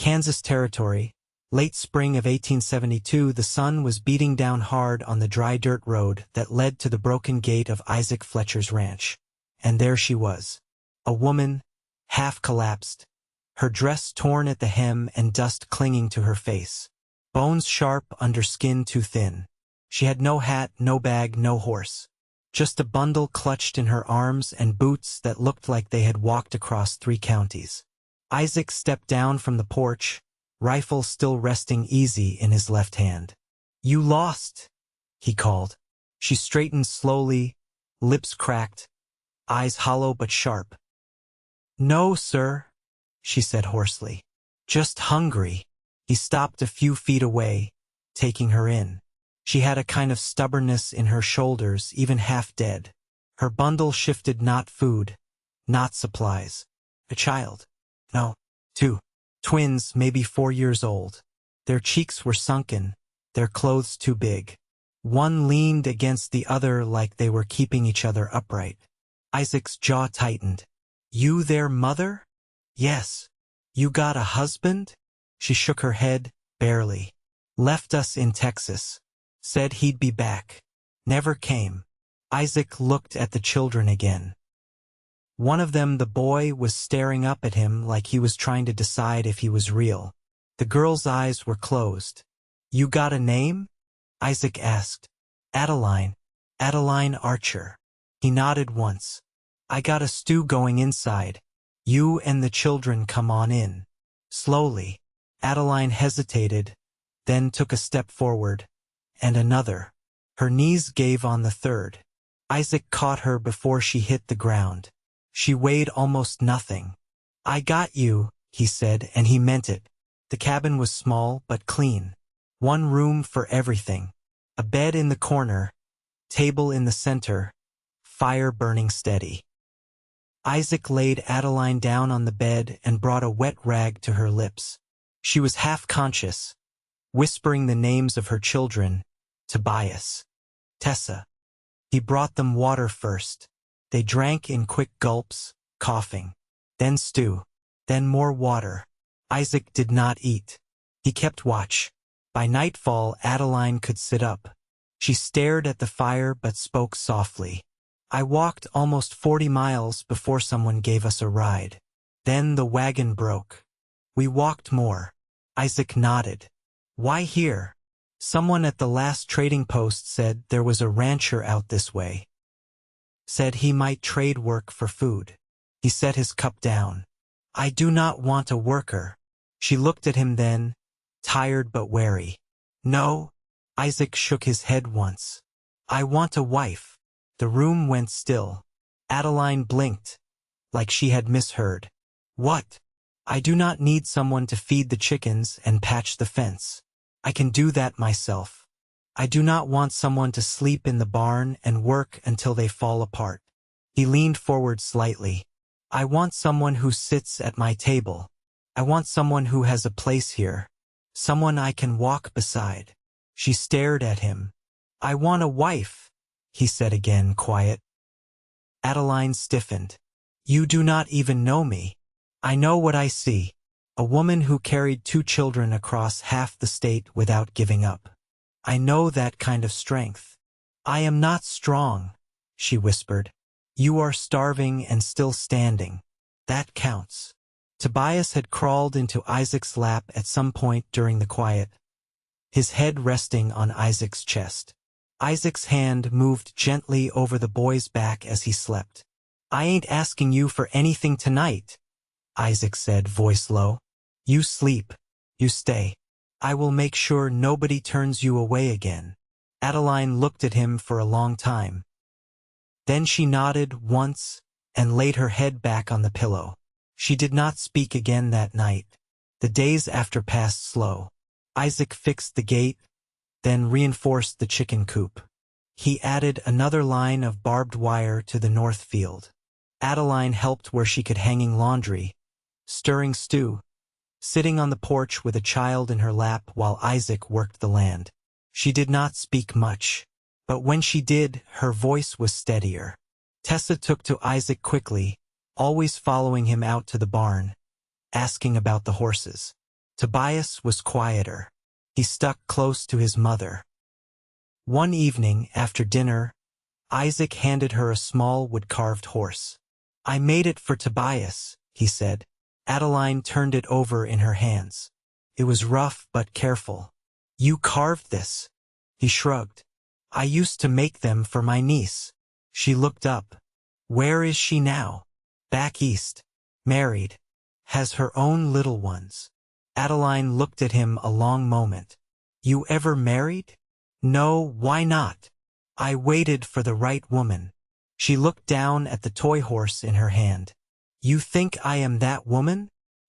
Kansas Territory, late spring of 1872. The sun was beating down hard on the dry dirt road that led to the broken gate of Isaac Fletcher's ranch. And there she was, a woman, half collapsed, her dress torn at the hem and dust clinging to her face, bones sharp under skin too thin. She had no hat, no bag, no horse. Just a bundle clutched in her arms and boots that looked like they had walked across 3 counties. Isaac stepped down from the porch, rifle still resting easy in his left hand. "You lost," he called. She straightened slowly, lips cracked, eyes hollow but sharp. "No, sir," she said hoarsely. "Just hungry." He stopped a few feet away, taking her in. She had a kind of stubbornness in her shoulders, even half dead. Her bundle shifted, not food, not supplies. A child. No, 2. Twins, maybe 4 years old. Their cheeks were sunken, their clothes too big. One leaned against the other like they were keeping each other upright. Isaac's jaw tightened. "You their mother?" "Yes." "You got a husband?" She shook her head, barely. "Left us in Texas. Said he'd be back. Never came." Isaac looked at the children again. One of them, the boy, was staring up at him like he was trying to decide if he was real. The girl's eyes were closed. "You got a name?" Isaac asked. "Adeline. Adeline Archer." He nodded once. "I got a stew going inside. You and the children come on in." Slowly. Adeline hesitated, then took a step forward, and another. Her knees gave on the third. Isaac caught her before she hit the ground. She weighed almost nothing. "I got you," he said, and he meant it. The cabin was small but clean. One room for everything. A bed in the corner, table in the center, fire burning steady. Isaac laid Adeline down on the bed and brought a wet rag to her lips. She was half conscious, whispering the names of her children. Tobias. Tessa. He brought them water first. They drank in quick gulps, coughing. Then stew. Then more water. Isaac did not eat. He kept watch. By nightfall, Adeline could sit up. She stared at the fire but spoke softly. "I walked almost 40 miles before someone gave us a ride. Then the wagon broke. We walked more." Isaac nodded. "Why here?" "Someone at the last trading post said there was a rancher out this way. Said he might trade work for food." He set his cup down. "I do not want a worker." She looked at him then, tired but wary. "No." Isaac shook his head once. "I want a wife." The room went still. Adeline blinked, like she had misheard. "What?" "I do not need someone to feed the chickens and patch the fence. I can do that myself. I do not want someone to sleep in the barn and work until they fall apart." He leaned forward slightly. "I want someone who sits at my table. I want someone who has a place here. Someone I can walk beside." She stared at him. "I want a wife," he said again, quiet. Adeline stiffened. "You do not even know me." "I know what I see. A woman who carried 2 children across half the state without giving up. I know that kind of strength." "I am not strong," she whispered. "You are starving and still standing. That counts." Tobias had crawled into Isaac's lap at some point during the quiet, his head resting on Isaac's chest. Isaac's hand moved gently over the boy's back as he slept. "I ain't asking you for anything tonight," Isaac said, voice low. "You sleep. You stay. I will make sure nobody turns you away again." Adeline looked at him for a long time. Then she nodded once and laid her head back on the pillow. She did not speak again that night. The days after passed slow. Isaac fixed the gate, then reinforced the chicken coop. He added another line of barbed wire to the north field. Adeline helped where she could, hanging laundry, stirring stew, sitting on the porch with a child in her lap while Isaac worked the land. She did not speak much, but when she did, her voice was steadier. Tessa took to Isaac quickly, always following him out to the barn, asking about the horses. Tobias was quieter. He stuck close to his mother. One evening, after dinner, Isaac handed her a small wood-carved horse. "I made it for Tobias," he said. Adeline turned it over in her hands. It was rough but careful. "You carved this?" He shrugged. "I used to make them for my niece." She looked up. "Where is she now?" "Back east. Married. Has her own little ones." Adeline looked at him a long moment. "You ever married?" "No, why not? I waited for the right woman." She looked down at the toy horse in her hand. "You think I am that woman?"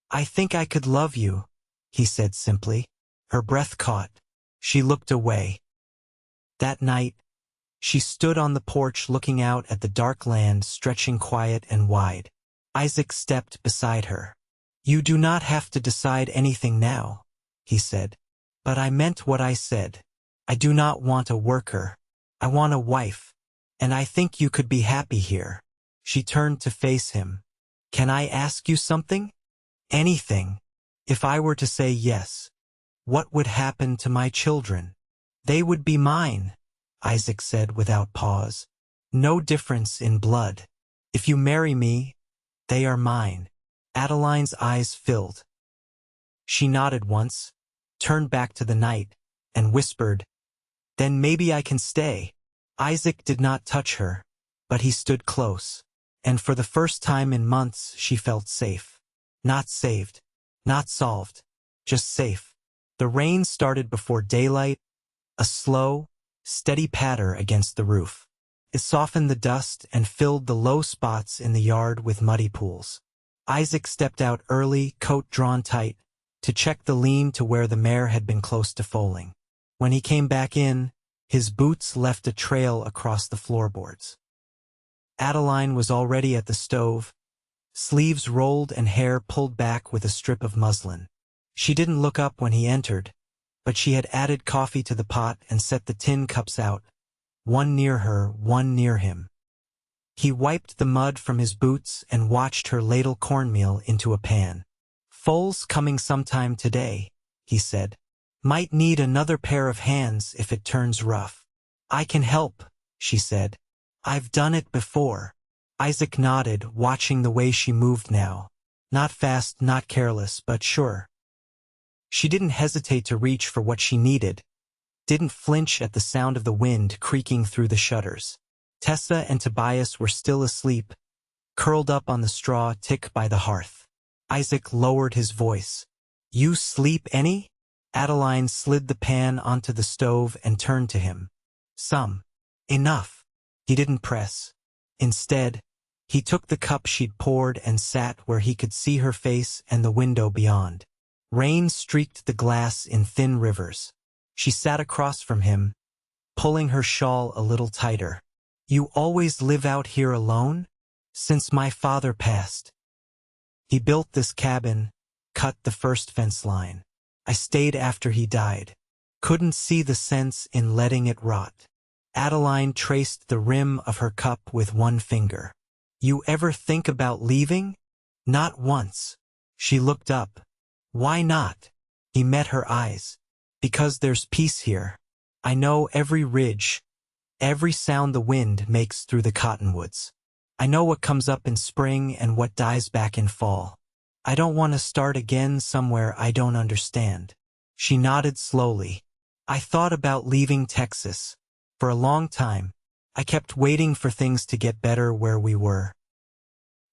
"I think I could love you," he said simply. Her breath caught. She looked away. That night, she stood on the porch looking out at the dark land stretching quiet and wide. Isaac stepped beside her. "You do not have to decide anything now," he said. "But I meant what I said. I do not want a worker. I want a wife. And I think you could be happy here." She turned to face him. "Can I ask you something?" "Anything. If I were to say yes, what would happen to my children?" "They would be mine," Isaac said without pause. "No difference in blood. If you marry me, they are mine." Adeline's eyes filled. She nodded once, turned back to the night, and whispered, "Then maybe I can stay." Isaac did not touch her, but he stood close, and for the first time in months she felt safe. Not saved, not solved, just safe. The rain started before daylight, a slow, steady patter against the roof. It softened the dust and filled the low spots in the yard with muddy pools. Isaac stepped out early, coat drawn tight, to check the lean to where the mare had been close to foaling. When he came back in, his boots left a trail across the floorboards. Adeline was already at the stove, sleeves rolled and hair pulled back with a strip of muslin. She didn't look up when he entered, but she had added coffee to the pot and set the tin cups out, one near her, one near him. He wiped the mud from his boots and watched her ladle cornmeal into a pan. "Foal's coming sometime today," he said. "Might need another pair of hands if it turns rough." "I can help," she said. "I've done it before." Isaac nodded, watching the way she moved now. Not fast, not careless, but sure. She didn't hesitate to reach for what she needed, didn't flinch at the sound of the wind creaking through the shutters. Tessa and Tobias were still asleep, curled up on the straw tick by the hearth. Isaac lowered his voice. "You sleep any?" Adeline slid the pan onto the stove and turned to him. "Some. Enough." He didn't press. Instead, he took the cup she'd poured and sat where he could see her face and the window beyond. Rain streaked the glass in thin rivers. She sat across from him, pulling her shawl a little tighter. "You always live out here alone?" "Since my father passed. He built this cabin, cut the first fence line. I stayed after he died. Couldn't see the sense in letting it rot." Adeline traced the rim of her cup with one finger. "You ever think about leaving?" "Not once." She looked up. "Why not?" He met her eyes. "Because there's peace here. I know every ridge, every sound the wind makes through the cottonwoods. I know what comes up in spring and what dies back in fall. I don't want to start again somewhere I don't understand." She nodded slowly. "I thought about leaving Texas. For a long time, I kept waiting for things to get better where we were.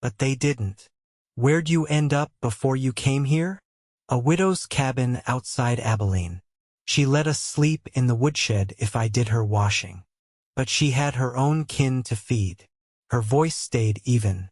But they didn't." "Where'd you end up before you came here?" "A widow's cabin outside Adeline. She let us sleep in the woodshed if I did her washing. But she had her own kin to feed." Her voice stayed even.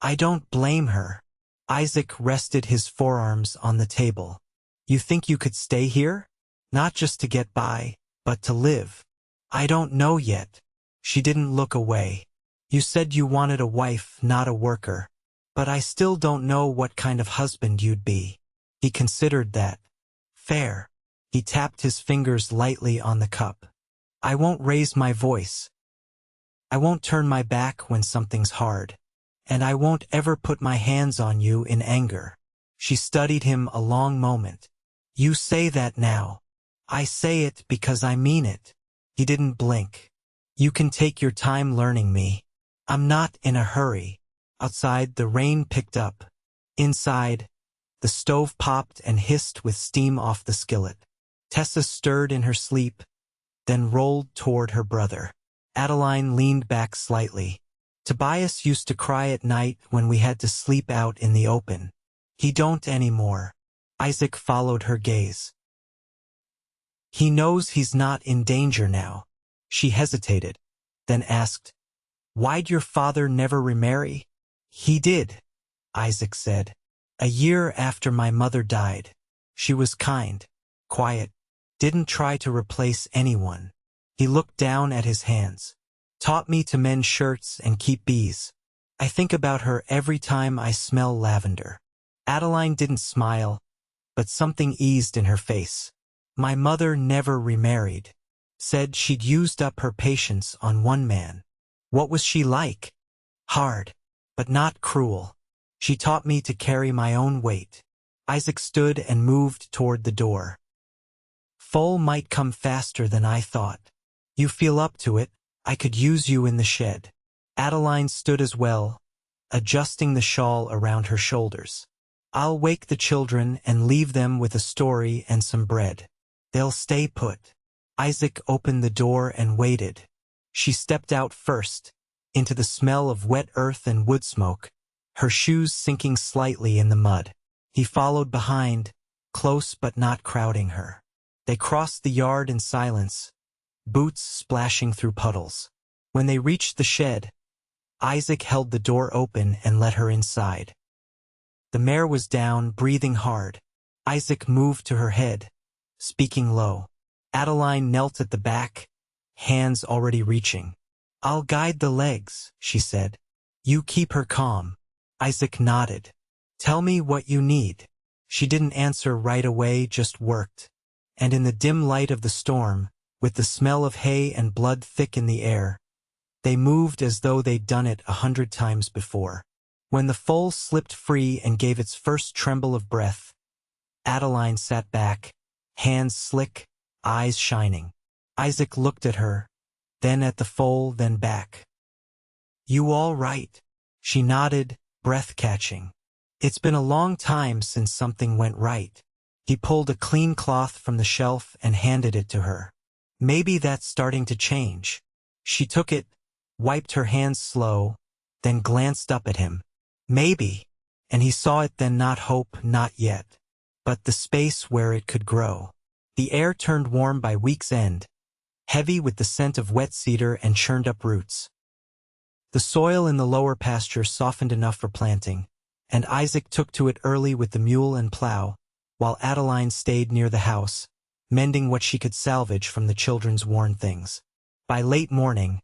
"I don't blame her." Isaac rested his forearms on the table. "You think you could stay here? Not just to get by, but to live?" "I don't know yet." She didn't look away. "You said you wanted a wife, not a worker. But I still don't know what kind of husband you'd be." He considered that. "Fair." He tapped his fingers lightly on the cup. "I won't raise my voice. I won't turn my back when something's hard. And I won't ever put my hands on you in anger." She studied him a long moment. You say that now. I say it because I mean it. He didn't blink. You can take your time learning me. I'm not in a hurry. Outside, the rain picked up. Inside, the stove popped and hissed with steam off the skillet. Tessa stirred in her sleep, then rolled toward her brother. Adeline leaned back slightly. Tobias used to cry at night when we had to sleep out in the open. He don't anymore. Isaac followed her gaze. He knows he's not in danger now. She hesitated, then asked, Why'd your father never remarry? He did, Isaac said. A year after my mother died. She was kind, quiet, didn't try to replace anyone. He looked down at his hands. Taught me to mend shirts and keep bees. I think about her every time I smell lavender. Adeline didn't smile, but something eased in her face. My mother never remarried. Said she'd used up her patience on one man. What was she like? Hard, but not cruel. She taught me to carry my own weight. Isaac stood and moved toward the door. Fall might come faster than I thought. You feel up to it. I could use you in the shed. Adeline stood as well, adjusting the shawl around her shoulders. I'll wake the children and leave them with a story and some bread. They'll stay put. Isaac opened the door and waited. She stepped out first, into the smell of wet earth and wood smoke, her shoes sinking slightly in the mud. He followed behind, close but not crowding her. They crossed the yard in silence, boots splashing through puddles. When they reached the shed, Isaac held the door open and let her inside. The mare was down, breathing hard. Isaac moved to her head, speaking low. Adeline knelt at the back, hands already reaching. I'll guide the legs, she said. You keep her calm. Isaac nodded. Tell me what you need. She didn't answer right away, just worked. And in the dim light of the storm, with the smell of hay and blood thick in the air, they moved as though they'd done it 100 times before. When the foal slipped free and gave its first tremble of breath, Adeline sat back, hands slick, eyes shining. Isaac looked at her, then at the foal, then back. You all right? She nodded, breath catching. It's been a long time since something went right. He pulled a clean cloth from the shelf and handed it to her. Maybe that's starting to change. She took it, wiped her hands slow, then glanced up at him. Maybe, and he saw it then, not hope, not yet, but the space where it could grow. The air turned warm by week's end, heavy with the scent of wet cedar and churned up roots. The soil in the lower pasture softened enough for planting, and Isaac took to it early with the mule and plow, while Adeline stayed near the house, mending what she could salvage from the children's worn things. By late morning,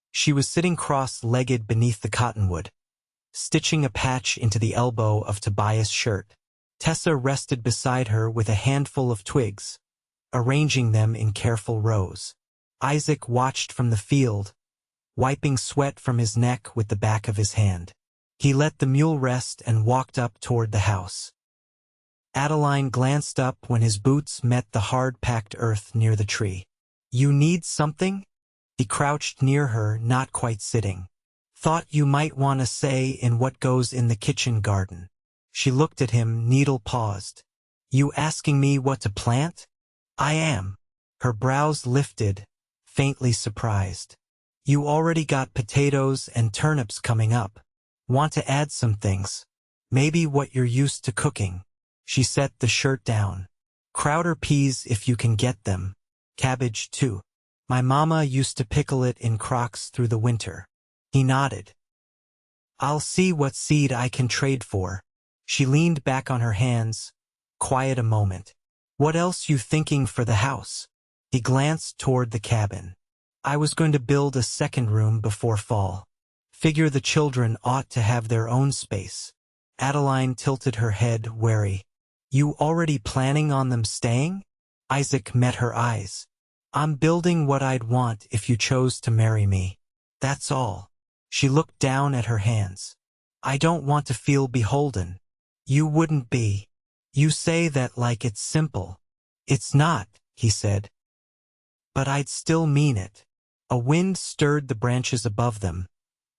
she was sitting cross-legged beneath the cottonwood, stitching a patch into the elbow of Tobias' shirt. Tessa rested beside her with a handful of twigs, arranging them in careful rows. Isaac watched from the field, wiping sweat from his neck with the back of his hand. He let the mule rest and walked up toward the house. Adeline glanced up when his boots met the hard-packed earth near the tree. You need something? He crouched near her, not quite sitting. Thought you might want to say in what goes in the kitchen garden. She looked at him, needle paused. You asking me what to plant? I am. Her brows lifted, faintly surprised. You already got potatoes and turnips coming up. Want to add some things? Maybe what you're used to cooking. She set the shirt down. Crowder peas if you can get them. Cabbage too. My mama used to pickle it in crocks through the winter. He nodded. I'll see what seed I can trade for. She leaned back on her hands, quiet a moment. What else you thinking for the house? He glanced toward the cabin. I was going to build a second room before fall. Figure the children ought to have their own space. Adeline tilted her head, wary. You already planning on them staying? Isaac met her eyes. I'm building what I'd want if you chose to marry me. That's all. She looked down at her hands. I don't want to feel beholden. You wouldn't be. You say that like it's simple. "It's not," he said. "But I'd still mean it." A wind stirred the branches above them,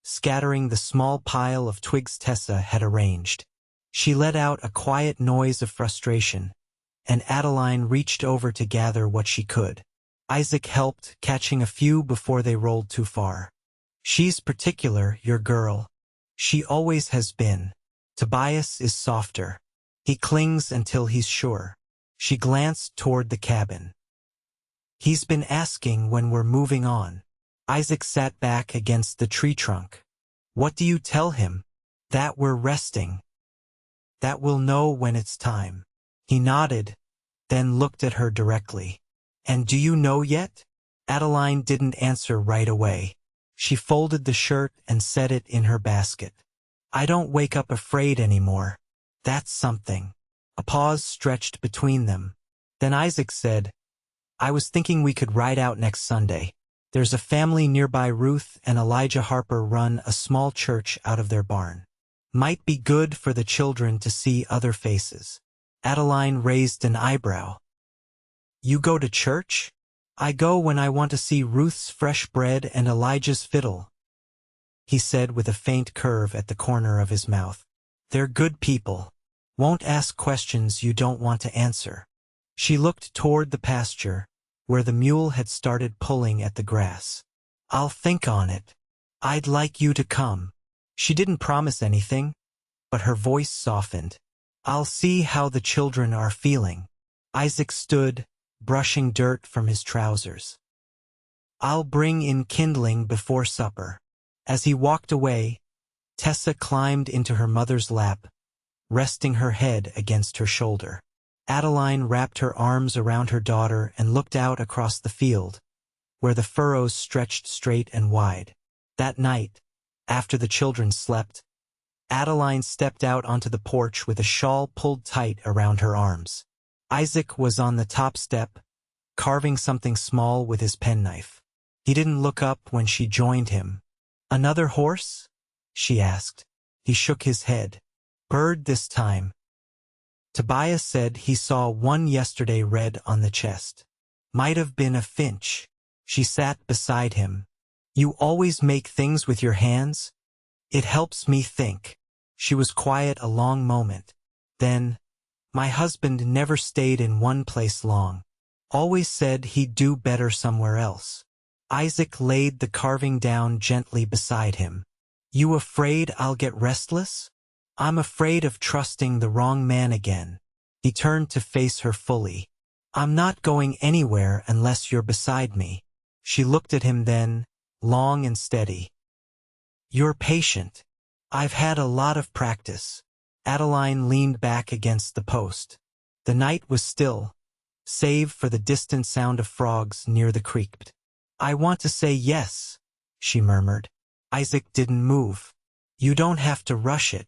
scattering the small pile of twigs Tessa had arranged. She let out a quiet noise of frustration, and Adeline reached over to gather what she could. Isaac helped, catching a few before they rolled too far. "She's particular, your girl. She always has been. Tobias is softer. He clings until he's sure." She glanced toward the cabin. "He's been asking when we're moving on." Isaac sat back against the tree trunk. "What do you tell him?" "That we're resting. That we'll know when it's time." He nodded, then looked at her directly. "And do you know yet?" Adeline didn't answer right away. She folded the shirt and set it in her basket. "I don't wake up afraid anymore. That's something." A pause stretched between them. Then Isaac said, "I was thinking we could ride out next Sunday. There's a family nearby. Ruth and Elijah Harper run a small church out of their barn. Might be good for the children to see other faces." Adeline raised an eyebrow. "You go to church?" "I go when I want to see Ruth's fresh bread and Elijah's fiddle," he said with a faint curve at the corner of his mouth. "They're good people. Won't ask questions you don't want to answer." She looked toward the pasture, where the mule had started pulling at the grass. "I'll think on it. I'd like you to come." She didn't promise anything, but her voice softened. "I'll see how the children are feeling." Isaac stood, brushing dirt from his trousers. "I'll bring in kindling before supper." As he walked away, Tessa climbed into her mother's lap, resting her head against her shoulder. Adeline wrapped her arms around her daughter and looked out across the field, where the furrows stretched straight and wide. That night, after the children slept, Adeline stepped out onto the porch with a shawl pulled tight around her arms. Isaac was on the top step, carving something small with his penknife. He didn't look up when she joined him. "Another horse?" she asked. He shook his head. "Bird this time." Tobias said he saw one yesterday red on the chest. "Might have been a finch." She sat beside him. "You always make things with your hands?" "It helps me think." She was quiet a long moment. Then, "My husband never stayed in one place long. Always said he'd do better somewhere else." Isaac laid the carving down gently beside him. "You afraid I'll get restless?" "I'm afraid of trusting the wrong man again." He turned to face her fully. "I'm not going anywhere unless you're beside me." She looked at him then, long and steady. "You're patient." "I've had a lot of practice." Adeline leaned back against the post. The night was still, save for the distant sound of frogs near the creek. "I want to say yes," she murmured. Isaac didn't move. "You don't have to rush it."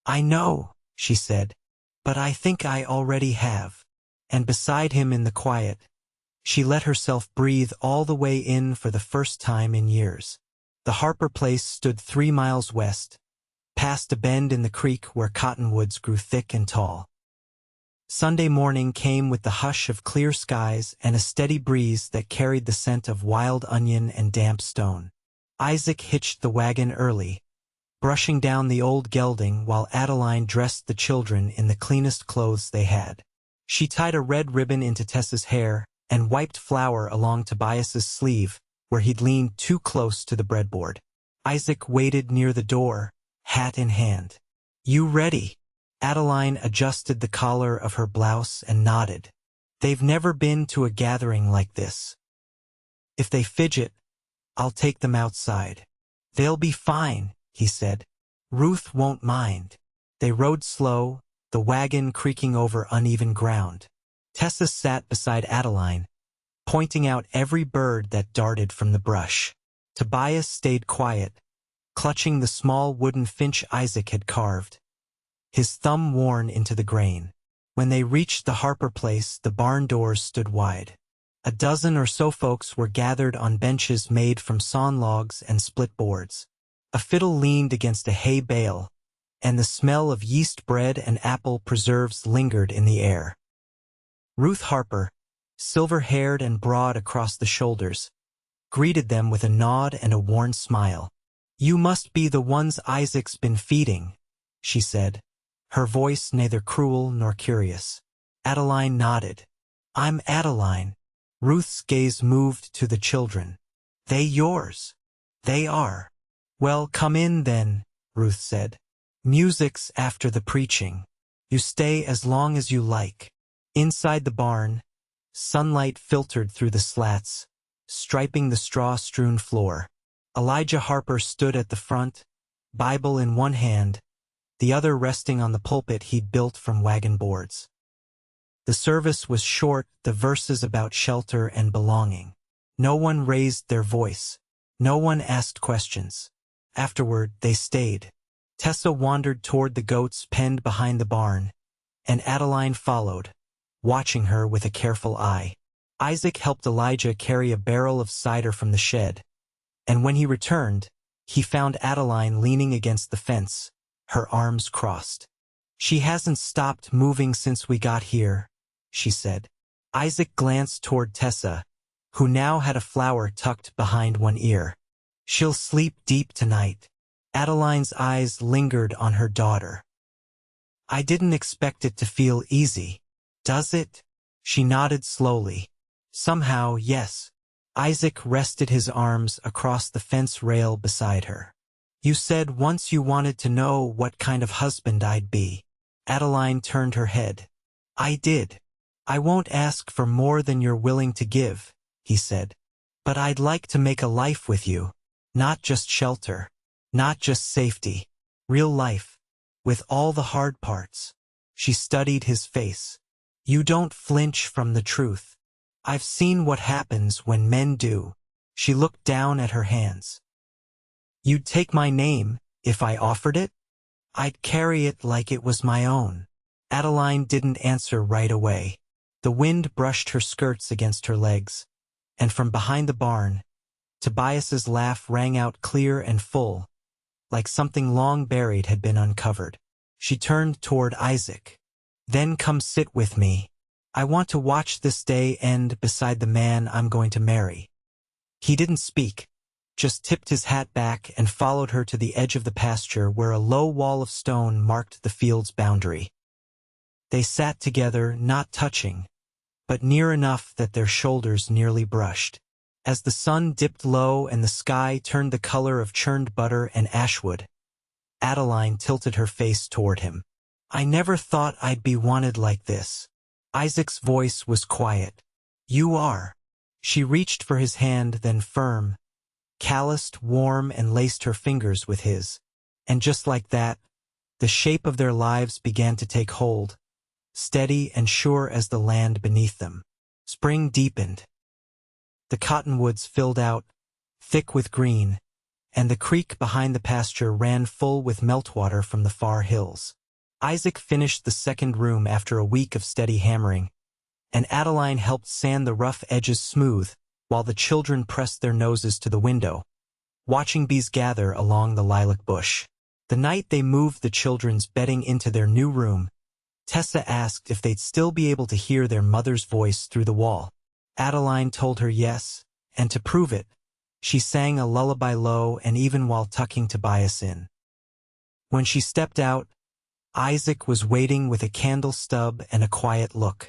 "I know," she said, "but I think I already have." And beside him in the quiet, she let herself breathe all the way in for the first time in years. The Harper place stood 3 miles west, past a bend in the creek where cottonwoods grew thick and tall. Sunday morning came with the hush of clear skies and a steady breeze that carried the scent of wild onion and damp stone. Isaac hitched the wagon early, brushing down the old gelding while Adeline dressed the children in the cleanest clothes they had. She tied a red ribbon into Tessa's hair and wiped flour along Tobias's sleeve where he'd leaned too close to the breadboard. Isaac waited near the door, hat in hand. "You ready?" Adeline adjusted the collar of her blouse and nodded. "They've never been to a gathering like this. If they fidget, I'll take them outside." "They'll be fine," he said. "Ruth won't mind." They rode slow, the wagon creaking over uneven ground. Tessa sat beside Adeline, pointing out every bird that darted from the brush. Tobias stayed quiet, clutching the small wooden finch Isaac had carved, his thumb worn into the grain. When they reached the Harper place, the barn doors stood wide. A dozen or so folks were gathered on benches made from sawn logs and split boards. A fiddle leaned against a hay bale, and the smell of yeast bread and apple preserves lingered in the air. Ruth Harper, silver-haired and broad across the shoulders, greeted them with a nod and a worn smile. "You must be the ones Isaac's been feeding," she said, her voice neither cruel nor curious. Adeline nodded. "I'm Adeline." Ruth's gaze moved to the children. "They yours?" "They are." "Well, come in then," Ruth said. "Music's after the preaching. You stay as long as you like." Inside the barn, sunlight filtered through the slats, striping the straw-strewn floor. Elijah Harper stood at the front, Bible in one hand, the other resting on the pulpit he'd built from wagon boards. The service was short, the verses about shelter and belonging. No one raised their voice. No one asked questions. Afterward, they stayed. Tessa wandered toward the goats penned behind the barn, and Adeline followed, watching her with a careful eye. Isaac helped Elijah carry a barrel of cider from the shed, and when he returned, he found Adeline leaning against the fence, her arms crossed. "She hasn't stopped moving since we got here," she said. Isaac glanced toward Tessa, who now had a flower tucked behind one ear. "She'll sleep deep tonight." Adeline's eyes lingered on her daughter. "I didn't expect it to feel easy. Does it?" She nodded slowly. "Somehow, yes." Isaac rested his arms across the fence rail beside her. "You said once you wanted to know what kind of husband I'd be." Adeline turned her head. "I did. I won't ask for more than you're willing to give," he said. "But I'd like to make a life with you. Not just shelter. Not just safety. Real life. With all the hard parts." She studied his face. "You don't flinch from the truth. I've seen what happens when men do." She looked down at her hands. "You'd take my name if I offered it?" "I'd carry it like it was my own." Adeline didn't answer right away. The wind brushed her skirts against her legs, and from behind the barn, Tobias's laugh rang out clear and full, like something long buried had been uncovered. She turned toward Isaac. "Then come sit with me. I want to watch this day end beside the man I'm going to marry." He didn't speak, just tipped his hat back and followed her to the edge of the pasture where a low wall of stone marked the field's boundary. They sat together, not touching, but near enough that their shoulders nearly brushed. As the sun dipped low and the sky turned the color of churned butter and ashwood, Adeline tilted her face toward him. "I never thought I'd be wanted like this." Isaac's voice was quiet. "You are." She reached for his hand, then firm, calloused, warm, and laced her fingers with his. And just like that, the shape of their lives began to take hold, steady and sure as the land beneath them. Spring deepened. The cottonwoods filled out, thick with green, and the creek behind the pasture ran full with meltwater from the far hills. Isaac finished the second room after a week of steady hammering, and Adeline helped sand the rough edges smooth while the children pressed their noses to the window, watching bees gather along the lilac bush. The night they moved the children's bedding into their new room, Tessa asked if they'd still be able to hear their mother's voice through the wall. Adeline told her yes, and to prove it, she sang a lullaby low and even while tucking Tobias in. When she stepped out, Isaac was waiting with a candle stub and a quiet look.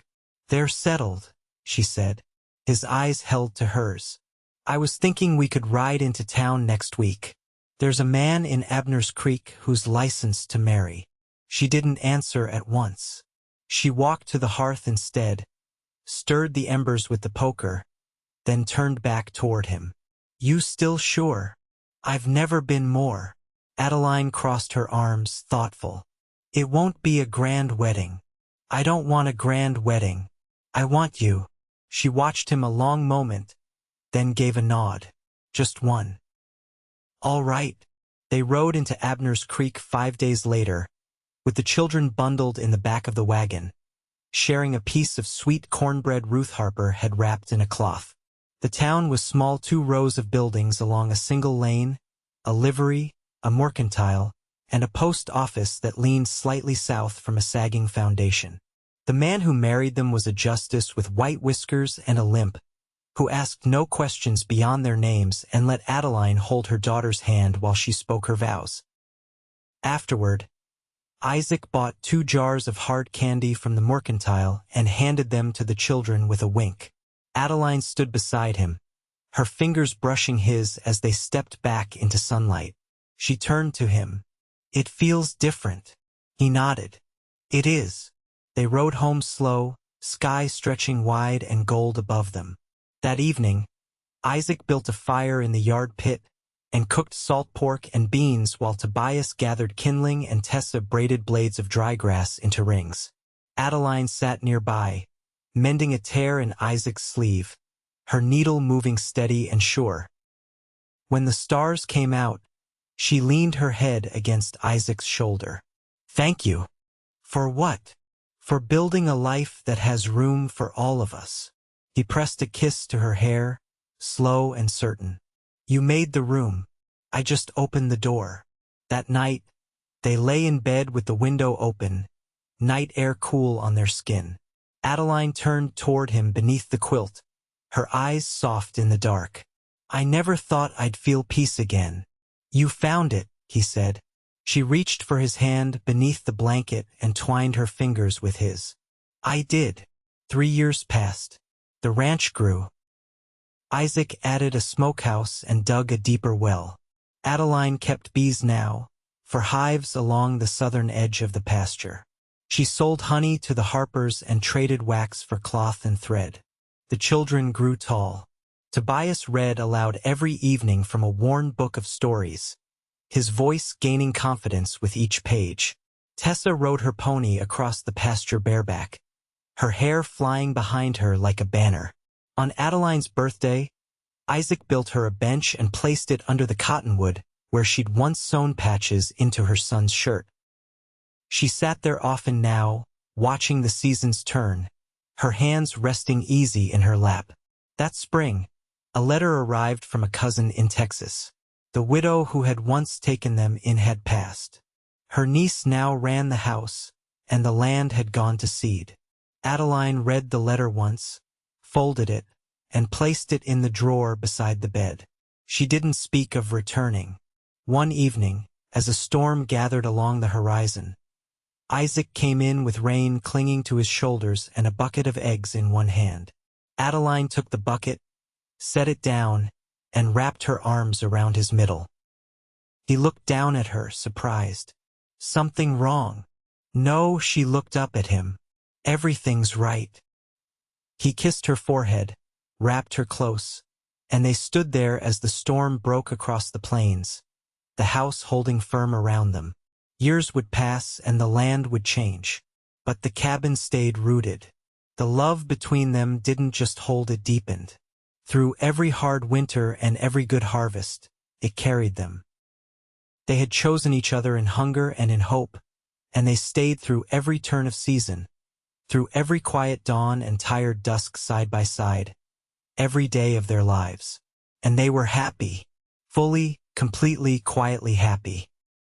"They're settled," she said. His eyes held to hers. "I was thinking we could ride into town next week. There's a man in Abner's Creek who's licensed to marry." She didn't answer at once. She walked to the hearth instead, stirred the embers with the poker, then turned back toward him. "You still sure?" "I've never been more." Adeline crossed her arms, thoughtful. "It won't be a grand wedding." "I don't want a grand wedding. I want you." She watched him a long moment, then gave a nod. "Just one." "All right." They rode into Abner's Creek 5 days later, with the children bundled in the back of the wagon, sharing a piece of sweet cornbread Ruth Harper had wrapped in a cloth. The town was small, 2 rows of buildings along a single lane, a livery, a mercantile, and a post office that leaned slightly south from a sagging foundation. The man who married them was a justice with white whiskers and a limp, who asked no questions beyond their names and let Adeline hold her daughter's hand while she spoke her vows. Afterward, Isaac bought 2 jars of hard candy from the mercantile and handed them to the children with a wink. Adeline stood beside him, her fingers brushing his as they stepped back into sunlight. She turned to him. "It feels different." He nodded. "It is." They rode home slow, sky stretching wide and gold above them. That evening, Isaac built a fire in the yard pit and cooked salt pork and beans while Tobias gathered kindling and Tessa braided blades of dry grass into rings. Adeline sat nearby, mending a tear in Isaac's sleeve, her needle moving steady and sure. When the stars came out, she leaned her head against Isaac's shoulder. "Thank you." "For what?" "For building a life that has room for all of us." He pressed a kiss to her hair, slow and certain. "You made the room. I just opened the door." That night, they lay in bed with the window open, night air cool on their skin. Adeline turned toward him beneath the quilt, her eyes soft in the dark. "I never thought I'd feel peace again." "You found it," he said. She reached for his hand beneath the blanket and twined her fingers with his. "I did." 3 years passed. The ranch grew. Isaac added a smokehouse and dug a deeper well. Adeline kept bees now, for hives along the southern edge of the pasture. She sold honey to the Harpers and traded wax for cloth and thread. The children grew tall. Tobias read aloud every evening from a worn book of stories, his voice gaining confidence with each page. Tessa rode her pony across the pasture bareback, her hair flying behind her like a banner. On Adeline's birthday, Isaac built her a bench and placed it under the cottonwood where she'd once sewn patches into her son's shirt. She sat there often now, watching the seasons turn, her hands resting easy in her lap. That spring, a letter arrived from a cousin in Texas. The widow who had once taken them in had passed. Her niece now ran the house, and the land had gone to seed. Adeline read the letter once, folded it, and placed it in the drawer beside the bed. She didn't speak of returning. One evening, as a storm gathered along the horizon, Isaac came in with rain clinging to his shoulders and a bucket of eggs in one hand. Adeline took the bucket, set it down, and wrapped her arms around his middle. He looked down at her, surprised. "Something wrong?" "No," she looked up at him. "Everything's right." He kissed her forehead, wrapped her close, and they stood there as the storm broke across the plains, the house holding firm around them. Years would pass and the land would change, but the cabin stayed rooted. The love between them didn't just hold, it deepened. Through every hard winter and every good harvest, it carried them. They had chosen each other in hunger and in hope, and they stayed through every turn of season, through every quiet dawn and tired dusk side by side, every day of their lives. And they were happy, fully, completely, quietly happy.